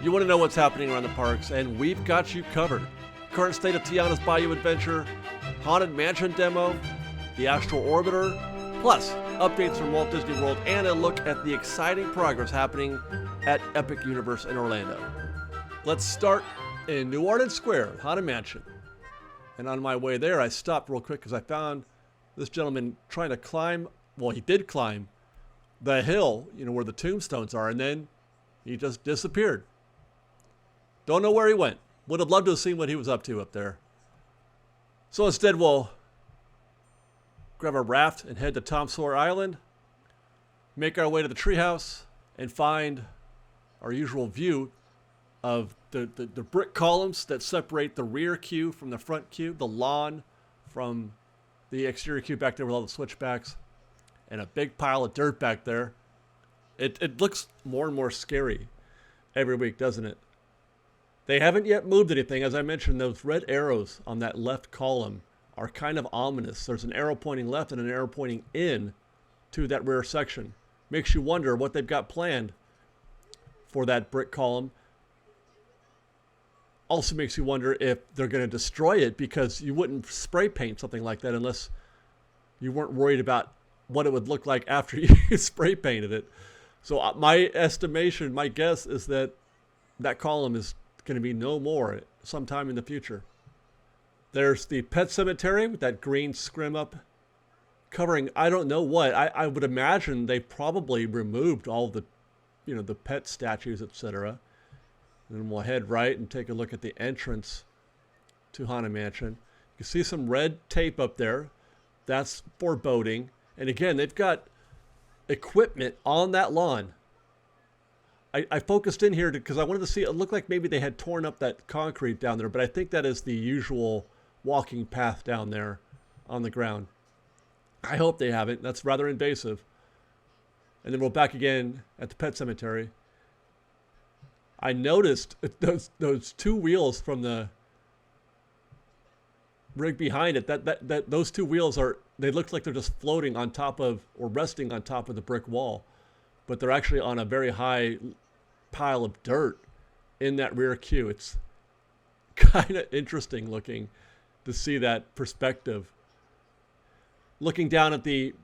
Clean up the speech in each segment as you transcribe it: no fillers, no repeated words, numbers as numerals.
You want to know what's happening around the parks, and we've got you covered. Current state of Tianas Bayou Adventure, Haunted Mansion demo, the Astro Orbitor, plus updates from Walt Disney World, and a look at the exciting progress happening at Epic Universe in Orlando. Let's start in New Orleans Square, Haunted Mansion. And on my way there, I stopped real quick because I found this gentleman trying to climb, well, he did climb the hill, where the tombstones are, and then he just disappeared. Don't know where he went. Would have loved to have seen what he was up to up there. So instead, we'll grab a raft and head to Tom Sawyer Island, make our way to the treehouse, and find our usual view of the brick columns that separate the rear queue from the front queue, the lawn from the exterior queue back there with all the switchbacks, and a big pile of dirt back there. It looks more and more scary every week, doesn't it? They haven't yet moved anything. As I mentioned, those red arrows on that left column are kind of ominous. There's an arrow pointing left and an arrow pointing in to that rear section. Makes you wonder what they've got planned for that brick column. Also makes you wonder if they're going to destroy it, because you wouldn't spray paint something like that unless you weren't worried about what it would look like after you spray painted it. So my estimation, my guess is that that column is going to be no more sometime in the future. There's the pet cemetery with that green scrim up covering I don't know what. I would imagine they probably removed all the the pet statues, etc. And we'll head right and take a look at the entrance to Haunted Mansion. You can see some red tape up there. That's for boating. And again, they've got equipment on that lawn. I focused in here because I wanted to see, it looked like maybe they had torn up that concrete down there, but I think that is the usual walking path down there on the ground. I hope they haven't. That's rather invasive. And then we're back again at the pet cemetery. I noticed those two wheels from the rig behind it, that those two wheels they look like they're just floating on top of, or resting on top of the brick wall, but they're actually on a very high pile of dirt in that rear queue. It's kind of interesting looking to see that perspective. Looking down at the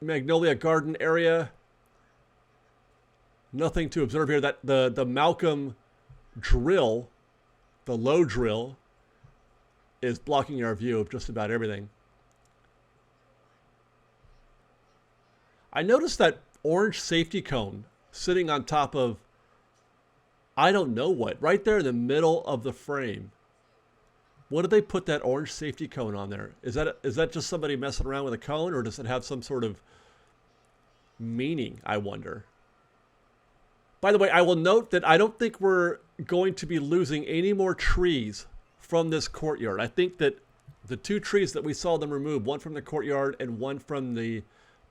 Magnolia Garden area, nothing to observe here. That the Malcolm drill, the low drill, is blocking our view of just about everything. I noticed that orange safety cone sitting on top of, I don't know what, right there in the middle of the frame. What did they put that orange safety cone on there? Is that just somebody messing around with a cone, or does it have some sort of meaning, I wonder? By the way, I will note that I don't think we're going to be losing any more trees from this courtyard. I think that the two trees that we saw them remove, one from the courtyard and one from the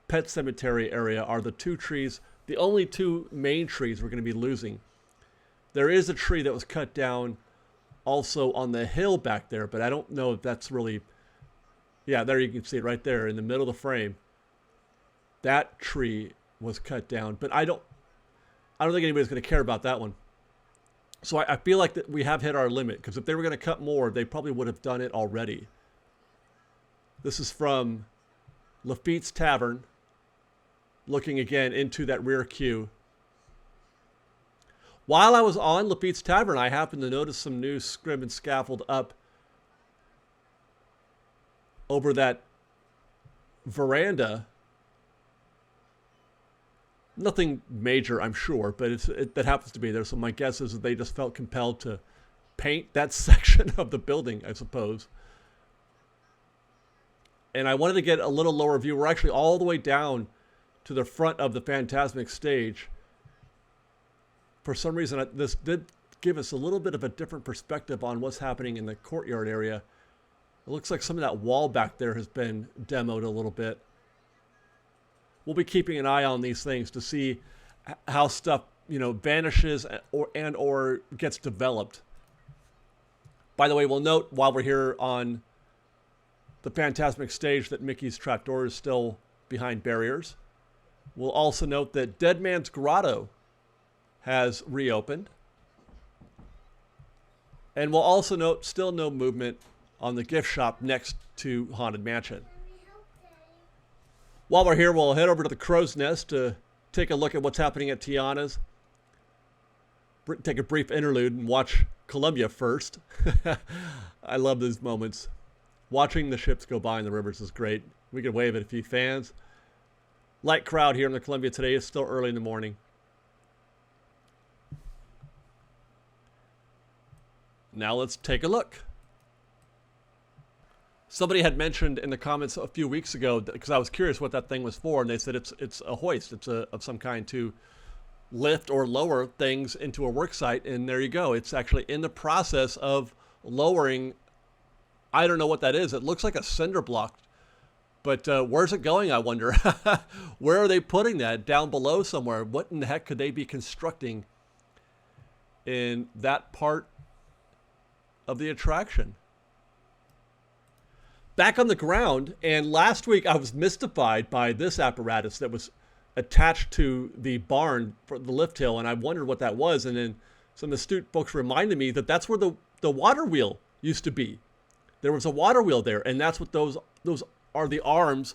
pet cemetery area, are the two trees, the only two main trees we're going to be losing. There is a tree that was cut down also on the hill back there, but I don't know if that's really, yeah, there you can see it right there in the middle of the frame. That tree was cut down, but I don't think anybody's going to care about that one. So I feel like that we have hit our limit, because if they were going to cut more, they probably would have done it already. This is from Lafitte's Tavern, looking again into that rear queue. While I was on Lafitte's Tavern, I happened to notice some new scrim and scaffold up over that veranda. Nothing major, I'm sure, but that happens to be there. So my guess is that they just felt compelled to paint that section of the building, I suppose. And I wanted to get a little lower view. We're actually all the way down to the front of the Fantasmic stage. For some reason, this did give us a little bit of a different perspective on what's happening in the courtyard area. It looks like some of that wall back there has been demoed a little bit. We'll be keeping an eye on these things to see how stuff, vanishes or gets developed. By the way, we'll note while we're here on the Fantasmic stage that Mickey's Trapdoor is still behind barriers. We'll also note that Dead Man's Grotto has reopened. And we'll also note still no movement on the gift shop next to Haunted Mansion. While we're here, we'll head over to the Crow's Nest to take a look at what's happening at Tiana's. Take a brief interlude and watch Columbia first. I love these moments. Watching the ships go by in the rivers is great. We could wave at a few fans. Light crowd here in the Columbia today. It's still early in the morning. Now let's take a look. Somebody had mentioned in the comments a few weeks ago, because I was curious what that thing was for, and they said it's a hoist. It's of some kind to lift or lower things into a work site, and there you go. It's actually in the process of lowering. I don't know what that is. It looks like a cinder block, but where's it going, I wonder? Where are they putting that? Down below somewhere. What in the heck could they be constructing in that part of the attraction? Back on the ground, and last week I was mystified by this apparatus that was attached to the barn for the lift hill, and I wondered what that was, and then some astute folks reminded me that that's where the water wheel used to be. There was a water wheel there, and that's what those are, the arms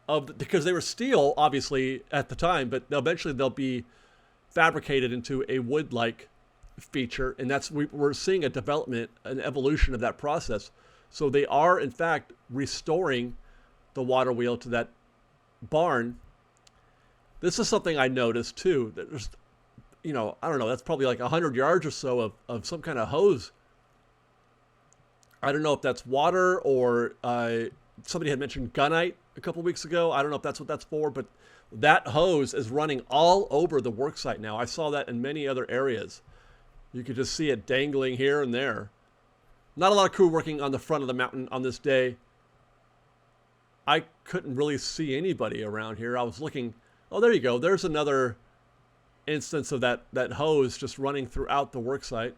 of, because they were steel obviously at the time, but eventually they'll be fabricated into a wood-like feature, and that's we're seeing a development, an evolution of that process. So they are in fact restoring the water wheel to that barn. This is something I noticed too. There's, I don't know, that's probably like 100 yards or so of some kind of hose. I don't know if that's water or somebody had mentioned gunite a couple weeks ago. I don't know if that's what that's for, but that hose is running all over the worksite now. I saw that in many other areas. You could just see it dangling here and there. Not a lot of crew working on the front of the mountain on this day. I couldn't really see anybody around here. I was looking. Oh, there you go. There's another instance of that hose just running throughout the worksite.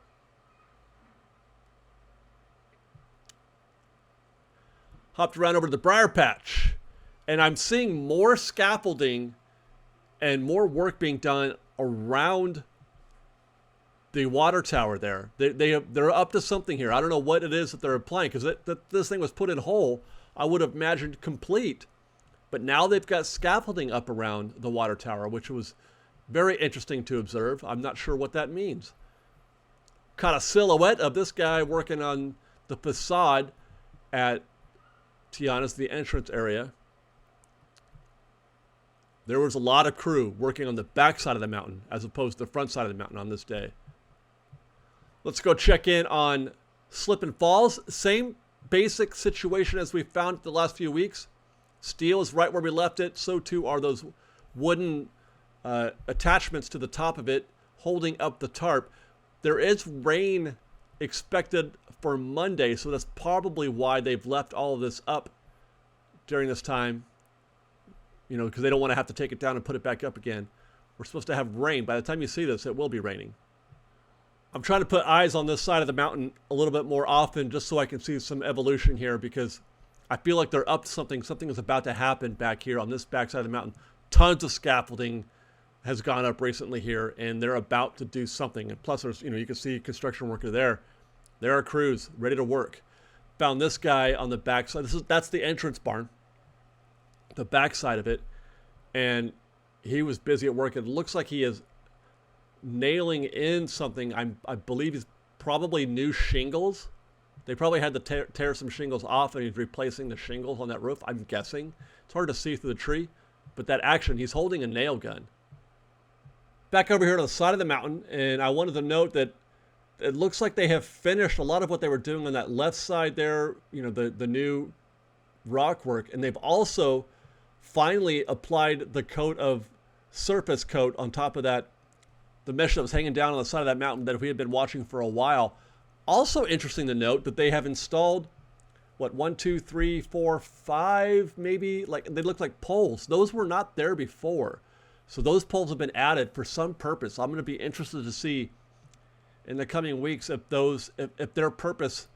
Hopped around over to the Briar Patch, and I'm seeing more scaffolding and more work being done around the water tower there. They're up to something here. I don't know what it is that they're applying, because this thing was put in whole. I would have imagined complete, but now they've got scaffolding up around the water tower, which was very interesting to observe. I'm not sure what that means. Caught a silhouette of this guy working on the facade at Tiana's, the entrance area. There was a lot of crew working on the back side of the mountain as opposed to the front side of the mountain on this day. Let's go check in on Slip and Falls. Same basic situation as we found the last few weeks. Steel is right where we left it. So too are those wooden attachments to the top of it holding up the tarp. There is rain expected for Monday, so that's probably why they've left all of this up during this time. Because they don't want to have to take it down and put it back up again. We're supposed to have rain. By the time you see this, it will be raining. I'm trying to put eyes on this side of the mountain a little bit more often just so I can see some evolution here, because I feel like they're up to something. Something is about to happen back here on this back side of the mountain. Tons of scaffolding has gone up recently here, and they're about to do something. And plus, there's, you can see construction worker there. There are crews ready to work. Found this guy on the back side. That's the entrance barn, the back side of it, and he was busy at work. It looks like he is nailing in something. I believe he's probably new shingles. They probably had to tear some shingles off, and he's replacing the shingles on that roof, I'm guessing. It's hard to see through the tree, but that action, he's holding a nail gun. Back over here to the side of the mountain, and I wanted to note that it looks like they have finished a lot of what they were doing on that left side there, the new rock work, and they've also finally applied the coat of surface coat on top of that, the mesh that was hanging down on the side of that mountain that we had been watching for a while. Also interesting to note that they have installed, 1, 2, 3, 4, 5, maybe, like they look like poles. Those were not there before. So those poles have been added for some purpose. I'm going to be interested to see in the coming weeks if their purpose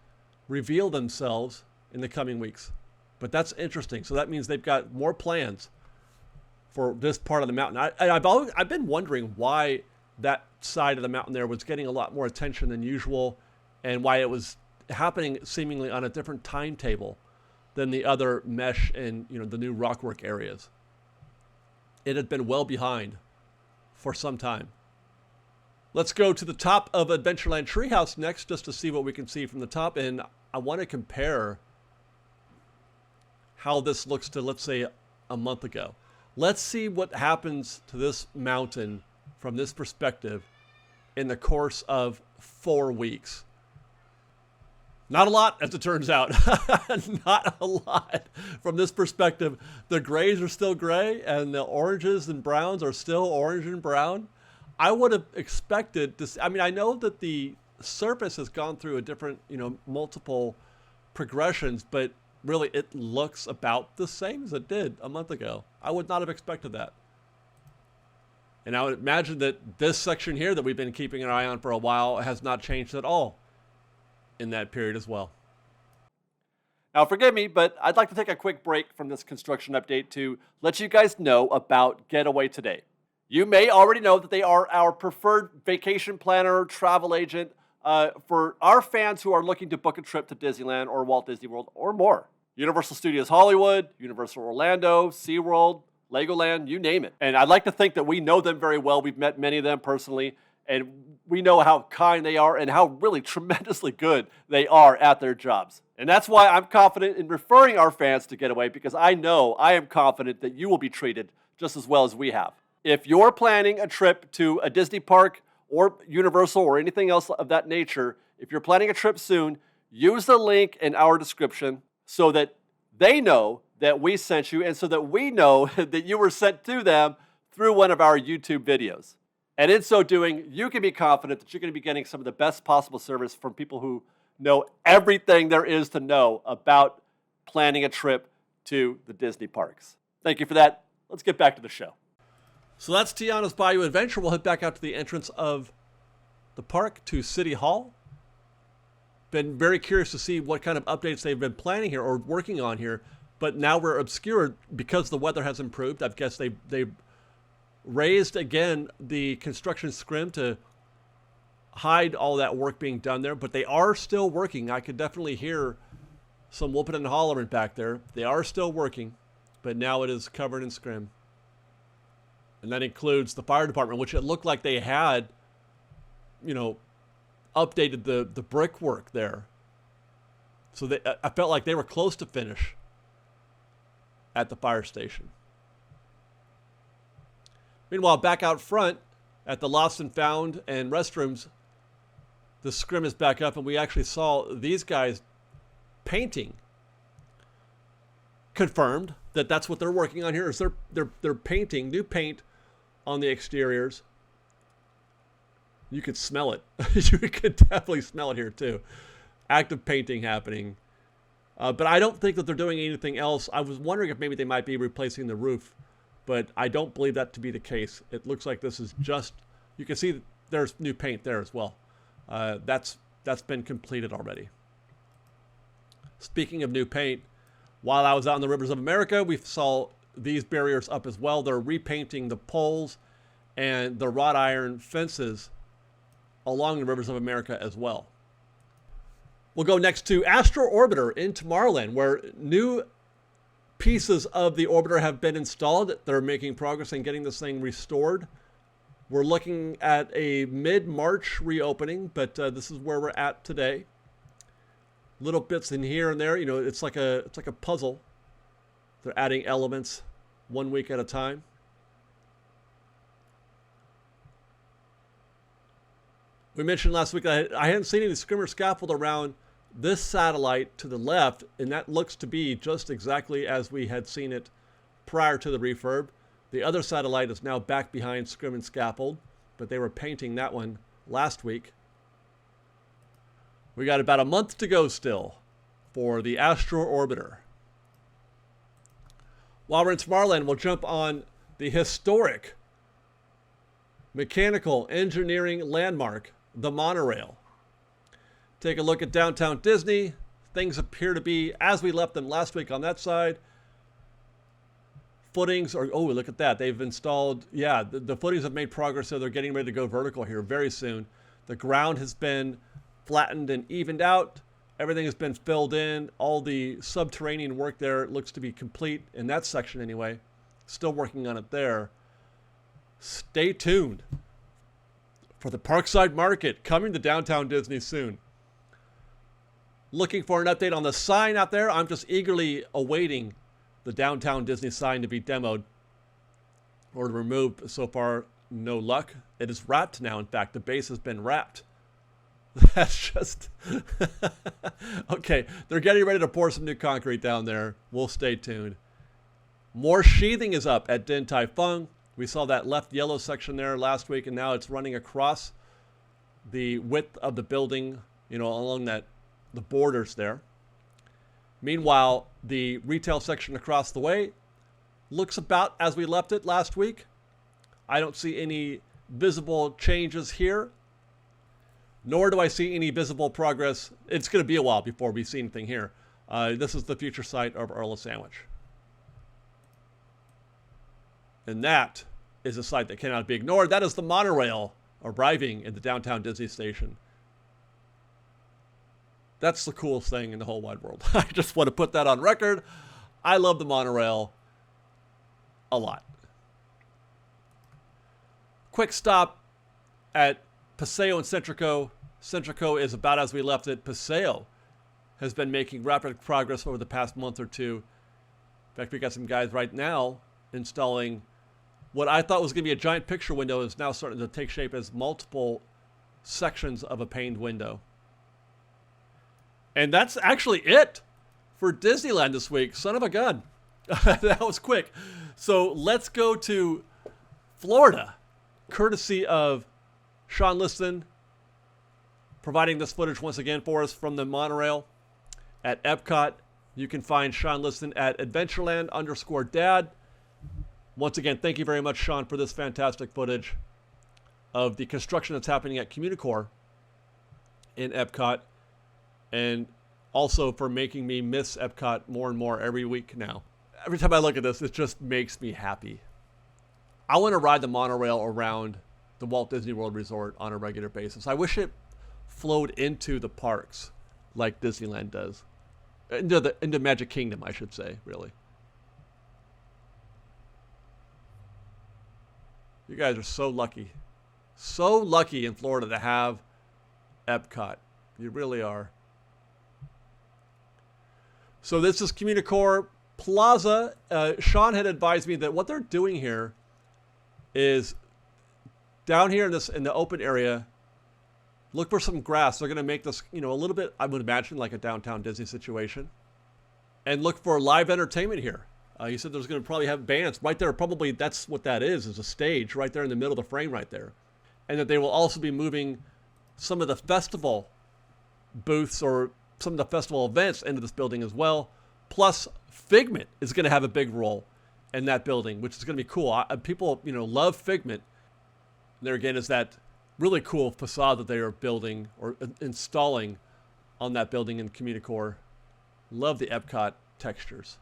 reveal themselves in the coming weeks. But that's interesting. So that means they've got more plans for this part of the mountain. I've been wondering why that side of the mountain there was getting a lot more attention than usual, and why it was happening seemingly on a different timetable than the other mesh and the new rockwork areas. It had been well behind for some time. Let's go to the top of Adventureland Treehouse next, just to see what we can see from the top. And I want to compare how this looks to, let's say, a month ago. Let's see what happens to this mountain from this perspective in the course of 4 weeks. Not a lot, as it turns out. Not a lot. From this perspective, the grays are still gray, and the oranges and browns are still orange and brown. I would have expected this. I mean, I know that the surface has gone through a different, multiple progressions, but really it looks about the same as it did a month ago. I would not have expected that. And I would imagine that this section here that we've been keeping an eye on for a while has not changed at all in that period as well. Now, forgive me, but I'd like to take a quick break from this construction update to let you guys know about Getaway Today. You may already know that they are our preferred vacation planner, travel agent for our fans who are looking to book a trip to Disneyland or Walt Disney World or more. Universal Studios Hollywood, Universal Orlando, SeaWorld, Legoland, you name it. And I'd like to think that we know them very well. We've met many of them personally, and we know how kind they are and how really tremendously good they are at their jobs. And that's why I'm confident in referring our fans to Getaway, because I am confident that you will be treated just as well as we have. If you're planning a trip to a Disney park or Universal or anything else of that nature, if you're planning a trip soon, use the link in our description so that they know that we sent you and so that we know that you were sent to them through one of our YouTube videos. And in so doing, you can be confident that you're going to be getting some of the best possible service from people who know everything there is to know about planning a trip to the Disney parks. Thank you for that. Let's get back to the show. So that's Tianas Bayou Adventure. We'll head back out to the entrance of the park to City Hall. Been very curious to see what kind of updates they've been planning here or working on here. But now we're obscured because the weather has improved. I guess they raised again the construction scrim to hide all that work being done there. But they are still working. I could definitely hear some whooping and hollering back there. They are still working, but now it is covered in scrim. And that includes the fire department, which it looked like they had, updated the brickwork there. So I felt like they were close to finish at the fire station. Meanwhile, back out front at the Lost and Found and restrooms, the scrim is back up, and we actually saw these guys painting. Confirmed that that's what they're working on here. Is they're painting new paint on the exteriors. You could smell it. You could definitely smell it here too. Active painting happening. But I don't think that they're doing anything else. I was wondering if maybe they might be replacing the roof, but I don't believe that to be the case. It looks like this is just, you can see there's new paint there as well. That's been completed already. Speaking of new paint, while I was out in the Rivers of America, we saw these barriers up as well. They're repainting the poles and the wrought iron fences along the Rivers of America as well. We'll go next to Astro Orbitor in Tomorrowland, where new pieces of the orbiter have been installed. They're making progress in getting this thing restored. We're looking at a mid-March reopening, but this is where we're at today. Little bits in here and there, it's like a puzzle. They're adding elements 1 week at a time. We mentioned last week that I hadn't seen any skimmer scaffold around this satellite to the left, and that looks to be just exactly as we had seen it prior to the refurb. The other satellite is now back behind scrim and scaffold, but they were painting that one last week. We got about a month to go still for the Astro Orbitor. While we're in Tomorrowland, we'll jump on the historic mechanical engineering landmark, the monorail. Take a look at downtown Disney. Things appear to be as we left them last week on that side. footings are, oh, look at that. They've installed, yeah, the footings have made progress, so they're getting ready to go vertical here very soon. The ground has been flattened and evened out. Everything has been filled in. All the subterranean work there looks to be complete in that section anyway. Still working on it there. Stay tuned for the Parkside Market coming to Downtown Disney soon. Looking for an update on the sign out there. I'm just eagerly awaiting the Downtown Disney sign to be demoed or removed. So far, no luck. It is wrapped now. In fact, the base has been wrapped. That's just... Okay, they're getting ready to pour some new concrete down there. We'll stay tuned. More sheathing is up at Din Tai Fung. We saw that left yellow section there last week, and now it's running across the width of the building, you know, along the borders there. Meanwhile, the retail section across the way looks about as we left it last week. I don't see any visible changes here, nor do I see any visible progress. It's going to be a while before we see anything here. This is the future site of Earl of Sandwich. And that is a site that cannot be ignored. That is the monorail arriving at the Downtown Disney Station. That's the coolest thing in the whole wide world. I just want to put that on record. I love the monorail a lot. Quick stop at Paseo and Centrico. Centrico is about as we left it. Paseo has been making rapid progress over the past month or two. In fact, we got some guys right now installing what I thought was going to be a giant picture window is now starting to take shape as multiple sections of a paned window. And that's actually it for Disneyland this week. Son of a gun. That was quick. So let's go to Florida, courtesy of Sean Liston, providing this footage once again for us from the monorail at Epcot. You can find Sean Liston at Adventureland_Dad. Once again, thank you very much, Sean, for this fantastic footage of the construction that's happening at Communicore in Epcot, and also for making me miss Epcot more and more every week now. Every time I look at this, it just makes me happy. I want to ride the monorail around the Walt Disney World Resort on a regular basis. I wish it flowed into the parks like Disneyland does. Into Magic Kingdom, I should say, really. You guys are so lucky. So lucky in Florida to have Epcot. You really are. So this is Communicore Plaza. Sean had advised me that what they're doing here is down here in the open area, look for some grass. They're going to make this, you know, a little bit, I would imagine, like a downtown Disney situation. And look for live entertainment here. He said there's going to probably have bands right there. Probably that's what that is a stage right there in the middle of the frame right there. And that they will also be moving some of the festival booths or some of the festival events into this building as well. Plus, Figment is going to have a big role in that building, which is going to be cool. People, you know, love Figment. There again is that really cool facade that they are building or installing on that building in Communicore. Love the Epcot textures.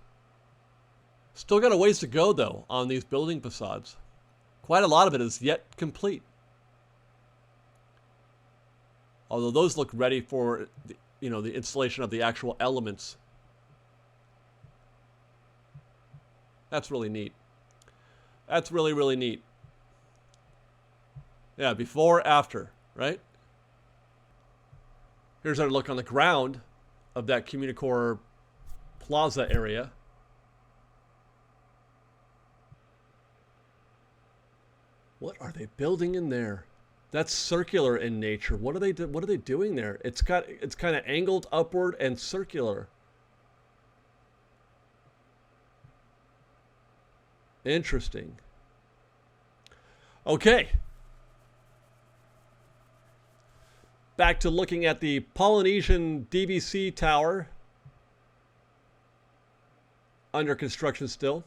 Still got a ways to go, though, on these building facades. Quite a lot of it is yet complete. Although those look ready for, you know, the installation of the actual elements. That's really neat. That's really, really neat. Yeah, before, after, right? Here's our look on the ground of that Communicore Plaza area. What are they building in there? That's circular in nature. What are they doing there? It's kind of angled upward and circular. Interesting. Okay. Back to looking at the Polynesian DVC tower. Under construction still.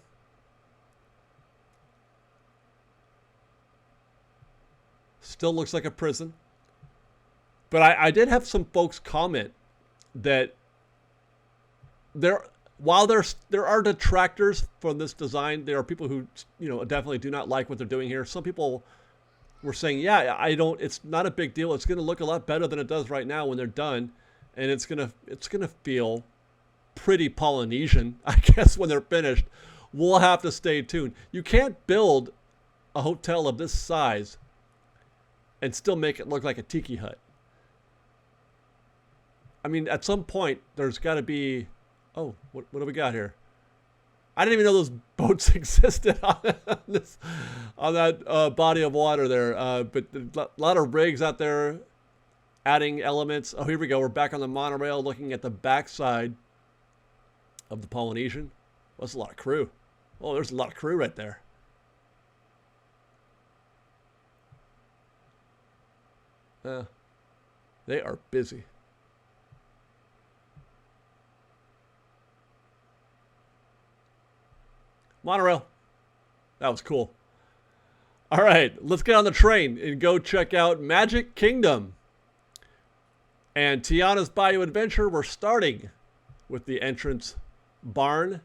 Still looks like a prison. But I did have some folks comment that while there are detractors from this design, there are people who definitely do not like what they're doing here. Some people were saying, yeah, it's not a big deal. It's going to look a lot better than it does right now when they're done, and it's gonna feel pretty Polynesian, I guess, when they're finished. We'll have to stay tuned. You can't build a hotel of this size and still make it look like a tiki hut. I mean, at some point, there's got to be... Oh, what do we got here? I didn't even know those boats existed on that body of water there. But a lot of rigs out there adding elements. Oh, here we go. We're back on the monorail looking at the backside of the Polynesian. Well, that's a lot of crew. Oh, there's a lot of crew right there. They are busy. Monorail. That was cool. All right, let's get on the train and go check out Magic Kingdom. And Tianas Bayou Adventure, we're starting with the entrance barn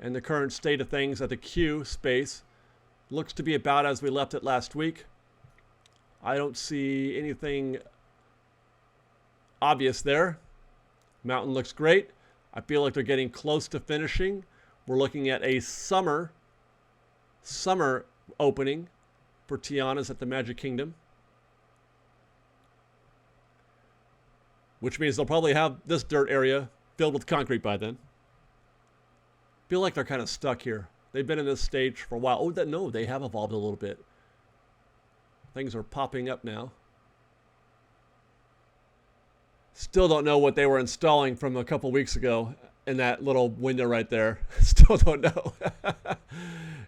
and the current state of things at the queue space. Looks to be about as we left it last week. I don't see anything obvious there. Mountain looks great. I feel like they're getting close to finishing. We're looking at a summer opening for Tiana's at the Magic Kingdom, which means they'll probably have this dirt area filled with concrete by then. Feel like they're kind of stuck here. They've been in this stage for a while. Oh, no, they have evolved a little bit. Things are popping up now. Still don't know what they were installing from a couple weeks ago in that little window right there. Still don't know.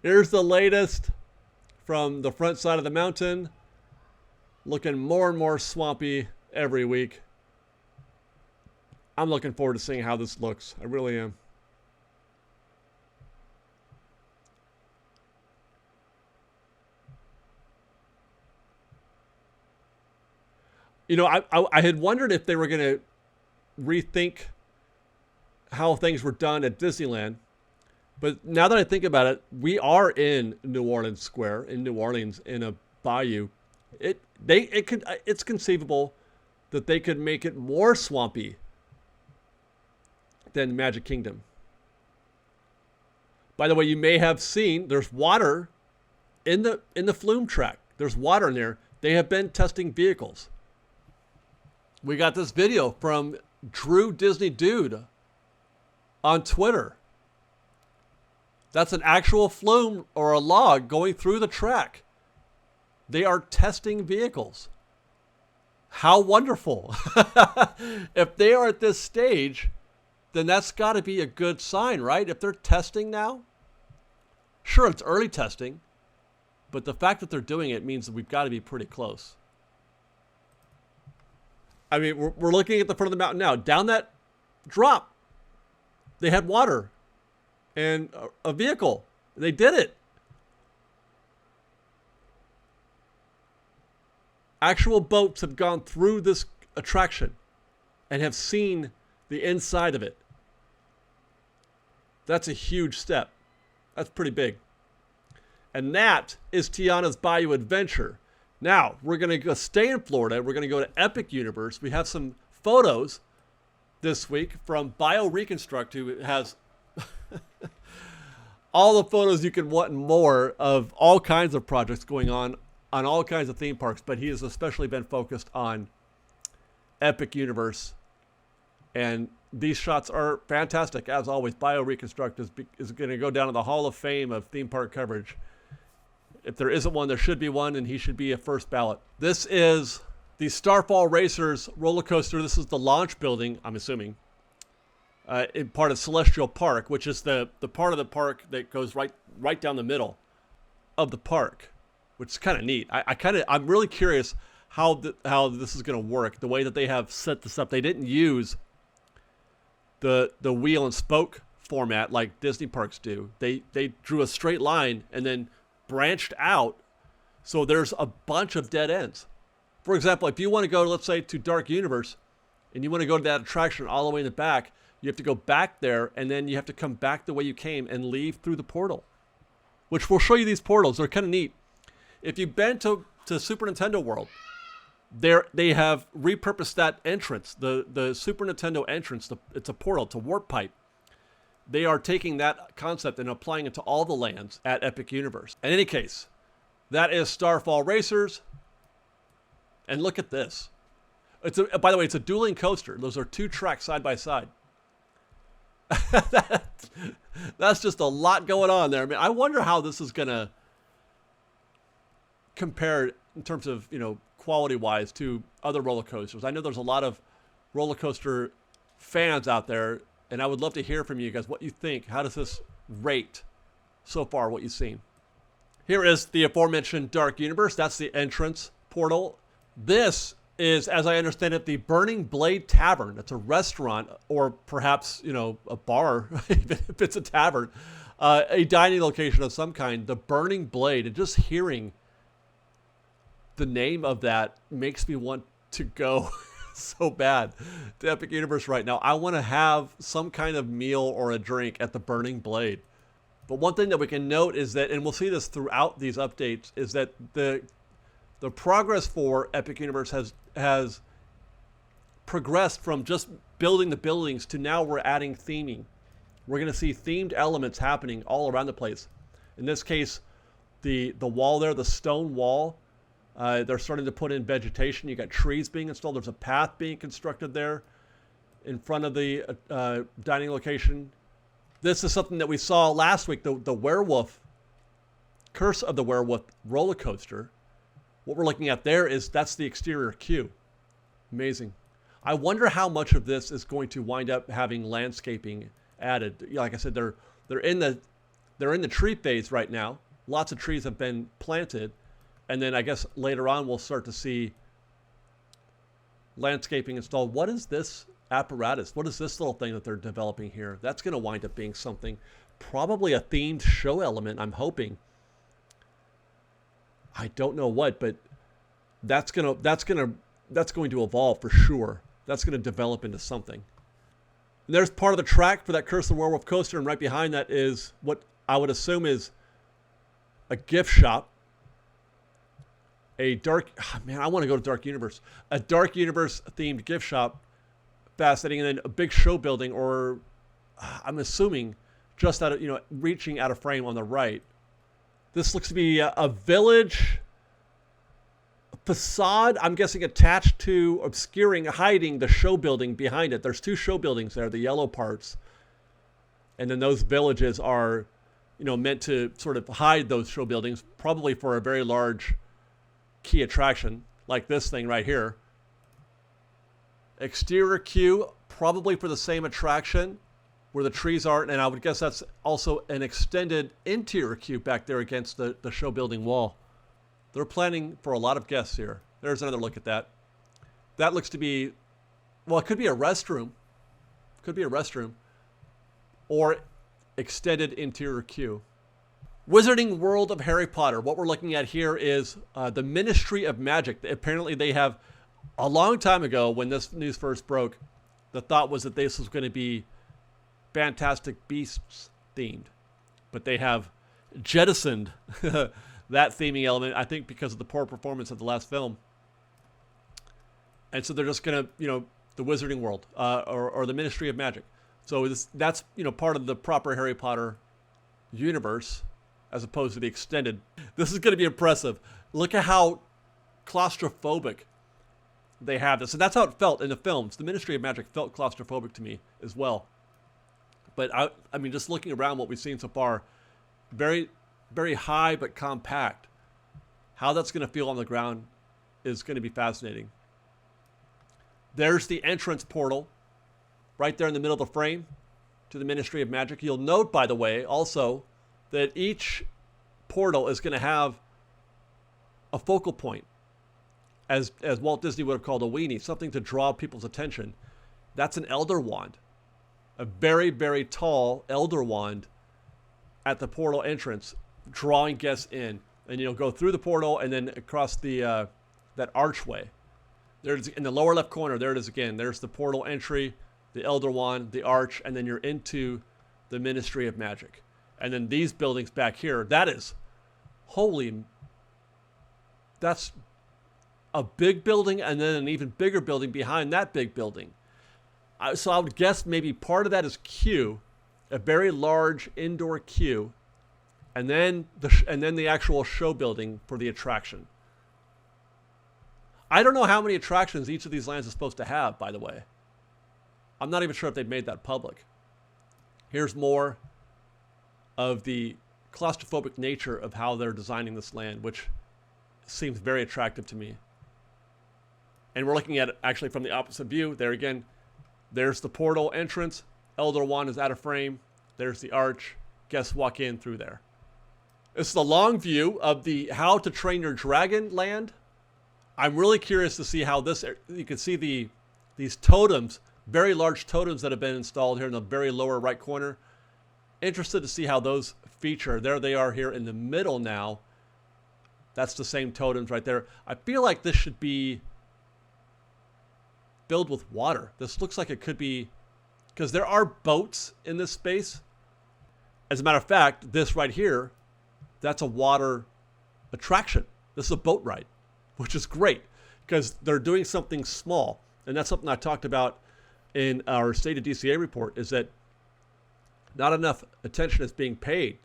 Here's the latest from the front side of the mountain. Looking more and more swampy every week. I'm looking forward to seeing how this looks. I really am. You know, I had wondered if they were going to rethink how things were done at Disneyland. But now that I think about it, we are in New Orleans Square, in New Orleans, in a bayou. It's conceivable that they could make it more swampy than Magic Kingdom. By the way, you may have seen there's water in the flume track. There's water in there. They have been testing vehicles. We got this video from Drew Disney Dude on Twitter. That's an actual flume or a log going through the track. They are testing vehicles. How wonderful. If they are at this stage, then that's got to be a good sign, right? If they're testing now, sure, it's early testing, but the fact that they're doing it means that we've got to be pretty close. I mean, we're looking at the front of the mountain now. Down that drop, they had water and a vehicle. They did it. Actual boats have gone through this attraction and have seen the inside of it. That's a huge step. That's pretty big. And that is Tiana's Bayou Adventure. Now, we're going to go stay in Florida. We're going to go to Epic Universe. We have some photos this week from BioReconstruct, who has all the photos you can want and more of all kinds of projects going on all kinds of theme parks. But he has especially been focused on Epic Universe. And these shots are fantastic. As always, BioReconstruct is going to go down to the Hall of Fame of theme park coverage. If there isn't one, there should be one, and he should be a first ballot. This is the Starfall Racers roller coaster. This is the launch building, I'm assuming, in part of Celestial Park, which is the part of the park that goes right down the middle of the park, which is kind of neat. I'm really curious how this is going to work. The way that they have set this up, they didn't use the wheel and spoke format like Disney parks do. They drew a straight line and then branched out, so there's a bunch of dead ends. For example, if you want to go, let's say, to Dark Universe, and you want to go to that attraction all the way in the back, You have to go back there, and then you have to come back the way you came and leave through the portal, which we'll show you these portals. They're kind of neat. If you've been to Super Nintendo World, they have repurposed that entrance, the Super Nintendo entrance. It's a portal, it's a warp pipe. They are taking that concept and applying it to all the lands at Epic Universe. In any case, that is Starfall Racers. And look at this. By the way, it's a dueling coaster. Those are 2 tracks side by side. That's just a lot going on there. I mean, I wonder how this is going to compare in terms of, quality-wise to other roller coasters. I know there's a lot of roller coaster fans out there, and I would love to hear from you guys what you think. How does this rate so far, what you've seen? Here is the aforementioned Dark Universe. That's the entrance portal. This is, as I understand it, the Burning Blade Tavern. It's a restaurant, or perhaps, a bar, if it's a tavern, a dining location of some kind, the Burning Blade. And just hearing the name of that makes me want to go so bad to Epic Universe right now. I want to have some kind of meal or a drink at the Burning Blade. But one thing that we can note is that, and we'll see this throughout these updates, is that the progress for Epic Universe has progressed from just building the buildings to now we're adding theming. We're going to see themed elements happening all around the place. In this case, the wall there, the stone wall, they're starting to put in vegetation. You got trees being installed. There's a path being constructed there in front of the dining location. This is something that we saw last week, the werewolf, Curse of the Werewolf roller coaster. What we're looking at there that's the exterior queue. Amazing. I wonder how much of this is going to wind up having landscaping added. Like I said, they're in the tree phase right now. Lots of trees have been planted, and then I guess later on we'll start to see landscaping installed. What is this apparatus? What is this little thing that they're developing here? That's going to wind up being something, probably a themed show element, I'm hoping. I don't know what, but that's going to evolve for sure. That's going to develop into something. And there's part of the track for that Curse of the Werewolf coaster, and right behind that is what I would assume is a gift shop. I want to go to Dark Universe. A Dark Universe themed gift shop. Fascinating. And then a big show building, or I'm assuming just out of, reaching out of frame on the right. This looks to be a village facade, I'm guessing attached to, obscuring, hiding the show building behind it. There's 2 show buildings there, the yellow parts. And then those villages are, meant to sort of hide those show buildings, probably for a very large key attraction, like this thing right here. Exterior queue, probably for the same attraction where the trees are, and I would guess that's also an extended interior queue back there against the show building wall. They're planning for a lot of guests here. There's another look at that. That looks to be, well, it could be a restroom. Could be a restroom. Or extended interior queue. Wizarding World of Harry Potter. What we're looking at here is the Ministry of Magic. Apparently they have, a long time ago when this news first broke, the thought was that this was going to be Fantastic Beasts themed. But they have jettisoned that theming element, I think because of the poor performance of the last film. And so they're just going to, the Wizarding World or the Ministry of Magic. So that's part of the proper Harry Potter universe as opposed to the extended. This is going to be impressive. Look at how claustrophobic they have this. And that's how it felt in the films. The Ministry of Magic felt claustrophobic to me as well. But I mean, just looking around what we've seen so far, very, very high but compact. How that's going to feel on the ground is going to be fascinating. There's the entrance portal right there in the middle of the frame to the Ministry of Magic. You'll note, by the way, also that each portal is going to have a focal point, as Walt Disney would have called a weenie, something to draw people's attention. That's an elder wand, a very, very tall elder wand at the portal entrance, drawing guests in. And you'll go through the portal and then across the that archway. There's in the lower left corner. There it is again. There's the portal entry the Elder Wand, the Arch, and then you're into the Ministry of Magic. And then these buildings back here, that's a big building, and then an even bigger building behind that big building. So I would guess maybe part of that is queue, a very large indoor queue, and then the actual show building for the attraction. I don't know how many attractions each of these lands is supposed to have, by the way. I'm not even sure if they've made that public. Here's more of the claustrophobic nature of how they're designing this land, which seems very attractive to me. And we're looking at it actually from the opposite view. There again, there's the portal entrance. Elder Wand is out of frame. There's the arch. Guests walk in through there. This is the long view of the How to Train Your Dragon land. I'm really curious to see how this, you can see these totems, very large totems that have been installed here in the very lower right corner. Interested to see how those feature. There they are here in the middle now. That's the same totems right there. I feel like this should be filled with water. This looks like it could be, because there are boats in this space. As a matter of fact, this right here, that's a water attraction. This is a boat ride, which is great because they're doing something small. And that's something I talked about in our State of DCA report, is that not enough attention is being paid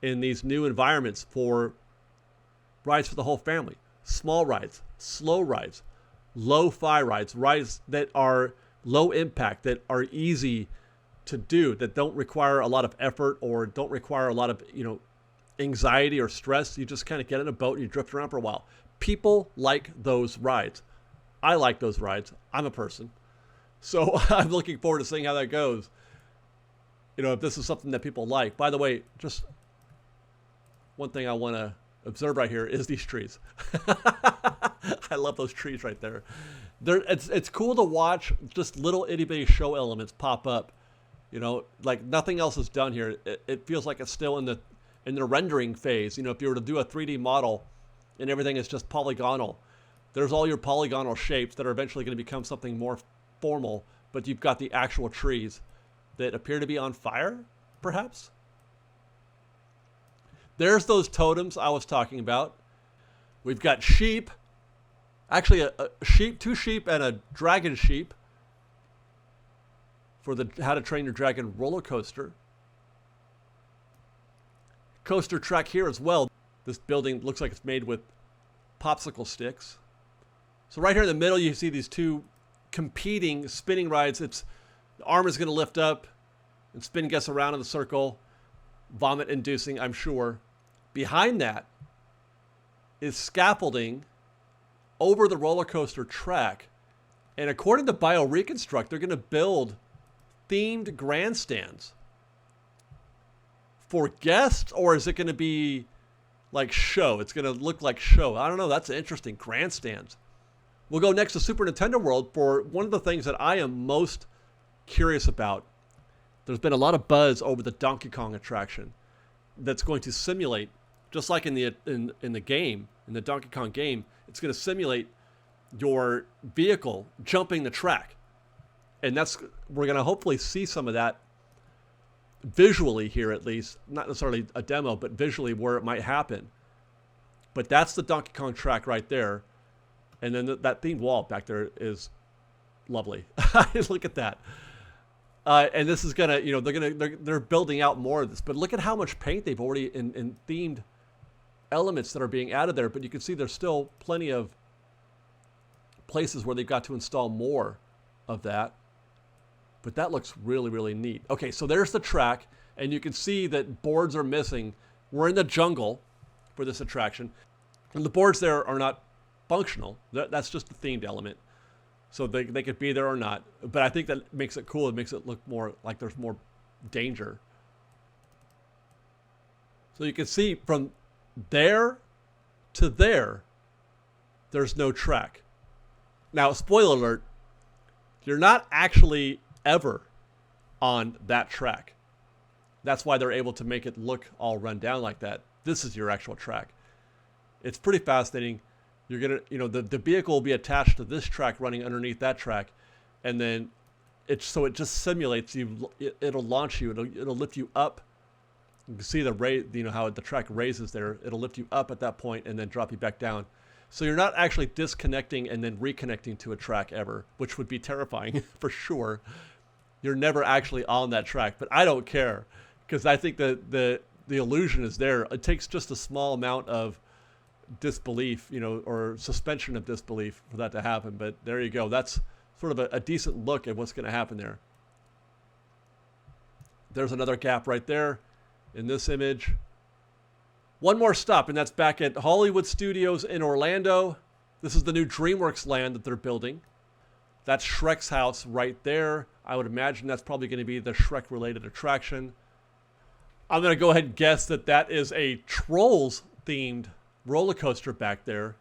in these new environments for rides for the whole family. Small rides, slow rides, low-fi rides, rides that are low impact, that are easy to do, that don't require a lot of effort or don't require a lot of, anxiety or stress. You just kind of get in a boat and you drift around for a while. People like those rides. I like those rides. I'm a person. So I'm looking forward to seeing how that goes. If this is something that people like. By the way, just one thing I want to observe right here is these trees. I love those trees right there. It's cool to watch just little itty bitty show elements pop up. Like nothing else is done here. It feels like it's still in the rendering phase. If you were to do a 3D model and everything is just polygonal, there's all your polygonal shapes that are eventually going to become something more formal, but you've got the actual trees that appear to be on fire, perhaps. There's those totems I was talking about. We've got sheep, actually a sheep, 2 sheep and a dragon sheep for the How to Train Your Dragon roller coaster. Coaster track here as well. This building looks like it's made with popsicle sticks. So right here in the middle, you see these 2 competing spinning rides. The arm is going to lift up and spin guests around in the circle. Vomit inducing, I'm sure. Behind that is scaffolding over the roller coaster track. And according to BioReconstruct, they're going to build themed grandstands for guests, or is it going to be like show? It's going to look like show. I don't know. That's interesting. Grandstands. We'll go next to Super Nintendo World for one of the things that I am most curious about. There's been a lot of buzz over the Donkey Kong attraction that's going to simulate, just like in the game, in the Donkey Kong game, it's going to simulate your vehicle jumping the track. And we're going to hopefully see some of that visually here, at least. Not necessarily a demo, but visually where it might happen. But that's the Donkey Kong track right there. And then that themed wall back there is lovely. Look at that. And this is gonna, they're building out more of this. But look at how much paint they've already in themed elements that are being added there. But you can see there's still plenty of places where they've got to install more of that. But that looks really, really neat. Okay, so there's the track, and you can see that boards are missing. We're in the jungle for this attraction, and the boards there are not functional. That's just the themed element. So they could be there or not. But I think that makes it cool. It makes it look more like there's more danger. So you can see from there to there, there's no track. Now, spoiler alert, you're not actually ever on that track. That's why they're able to make it look all run down like that. This is your actual track. It's pretty fascinating. You're gonna, the vehicle will be attached to this track running underneath that track, and then it just simulates you. It'll launch you. It'll lift you up. You can see how the track raises there. It'll lift you up at that point and then drop you back down. So you're not actually disconnecting and then reconnecting to a track ever, which would be terrifying for sure. You're never actually on that track, but I don't care because I think that the illusion is there. It takes just a small amount of disbelief, or suspension of disbelief for that to happen. But there you go. That's sort of a decent look at what's going to happen there. There's another gap right there in this image. One more stop, and that's back at Hollywood Studios in Orlando. This is the new DreamWorks land that they're building. That's Shrek's house right there. I would imagine that's probably going to be the Shrek-related attraction. I'm going to go ahead and guess that is a Trolls-themed roller coaster back there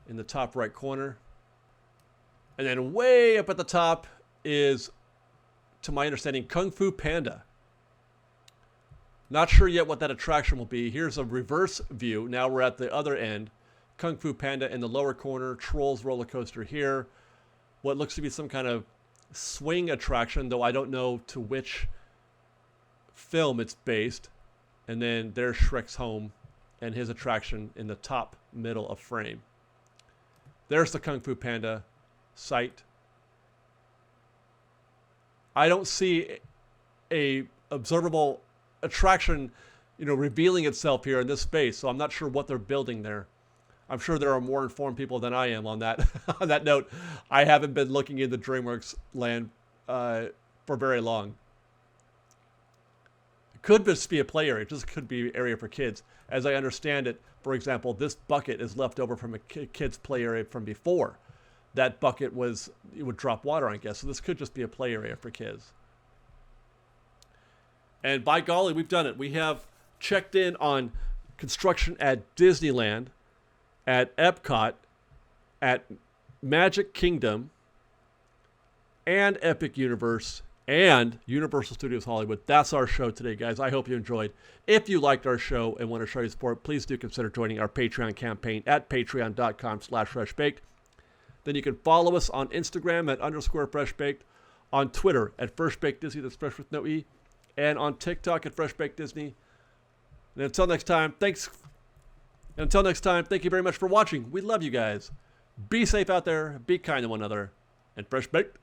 in the top right corner. And then way up at the top is, to my understanding, Kung Fu Panda. Not sure yet what that attraction will be. Here's a reverse view. Now we're at the other end. Kung Fu Panda in the lower corner. Trolls roller coaster here. What looks to be some kind of swing attraction, though I don't know to which film it's based. And then there's Shrek's home and his attraction in the top middle of frame. There's the Kung Fu Panda site. I don't see a observable attraction, revealing itself here in this space, so I'm not sure what they're building there. I'm sure there are more informed people than I am on that. On that note, I haven't been looking into DreamWorks land for very long. It could just be a play area. It just could be an area for kids. As I understand it, for example, this bucket is left over from a kid's play area from before. That bucket it would drop water, I guess. So this could just be a play area for kids. And by golly, we've done it. We have checked in on construction at Disneyland, at Epcot, at Magic Kingdom, and Epic Universe, and Universal Studios Hollywood. That's our show today, guys. I hope you enjoyed. If you liked our show and want to show your support, please do consider joining our Patreon campaign at patreon.com/freshbaked. Then you can follow us on Instagram at _freshbaked, on Twitter at freshbakedisney, that's fresh with no E, and on TikTok at freshbakedisney. And until next time, thank you very much for watching. We love you guys. Be safe out there, be kind to one another, and fresh baked.